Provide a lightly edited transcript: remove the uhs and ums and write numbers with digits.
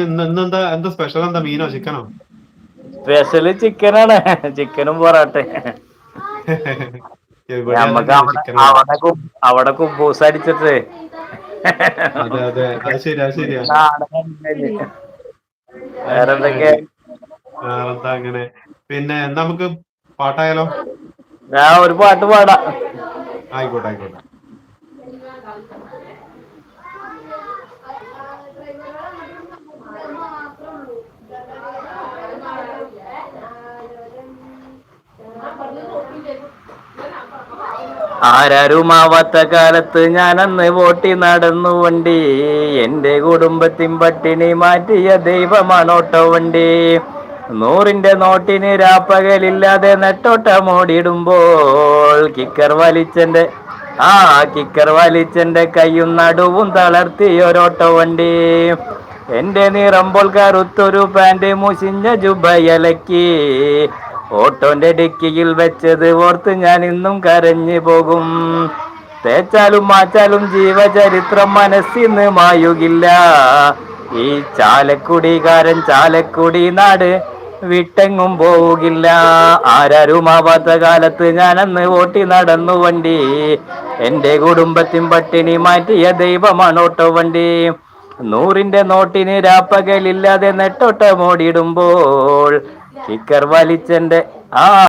ഇന്നെന്താ സ്പെഷ്യൽ എന്താ മീനോ ചിക്കനോ? സ്പെഷ്യല് ചിക്കനാണ് ചിക്കനും പൊറാട്ടെ. ഇവിടെ ഞമ്മക്ക് അതന്നെയാണ് അവിടെ ചിക്കനാണ്. അവിടെ അവിടെ കുബൂസ് അടിച്ചിട്ട് അതെ അതെ അത് ശരി അത് ശരിയാ. അത് വേറെന്തൊക്കെ? ശരി. എന്താ അങ്ങനെ പിന്നെ എന്താ നമുക്ക് പാട്ടായാലോ? ഞാൻ ഒരു പാട്ട് പാടാ. ആയിക്കോട്ടെ ആയിക്കോട്ടെ. ആരാരുമാവാത്ത കാലത്ത് ഞാനന്ന് വോട്ടി നടന്നു വണ്ടി, എന്റെ കുടുംബത്തിൻ പട്ടിണി മാറ്റിയ ദൈവമാണോട്ടോ വണ്ടി. 100-ന്റെ നോട്ടിന് രാപ്പകലില്ലാതെ നെട്ടോട്ടമോടിടുമ്പോൾ കിക്കർ വലിച്ചെന്റെ കയ്യും നടുവും തളർത്തി ഒരോട്ടോ വണ്ടി. എന്റെ നിറമ്പോൾ കറുത്തൊരു പാന്റ് മുഷിഞ്ഞ ജുബയലക്കി, ഓട്ടോന്റെ ഡിക്കിയിൽ വെച്ചത് ഓർത്ത് ഞാൻ ഇന്നും കരഞ്ഞു പോകും. തേച്ചാലും മാച്ചാലും ജീവചരിത്രം മനസ്സിന്ന് മായുകില്ല. ഈ ചാലക്കുടി നാട് വിട്ടെങ്ങും പോവുകില്ല. ആരാരുമാവാത്ത കാലത്ത് ഞാനന്ന് ഓട്ടി നടന്നു വണ്ടി, എന്റെ കുടുംബത്തിൻ പട്ടിണി മാറ്റിയ ദൈവമാണോട്ടോ വണ്ടി. 100-ന്റെ നോട്ടിന് രാപ്പകലില്ലാതെ നെട്ടോട്ടമോടിടുമ്പോൾ കിക്കർ വലിച്ചെന്റെ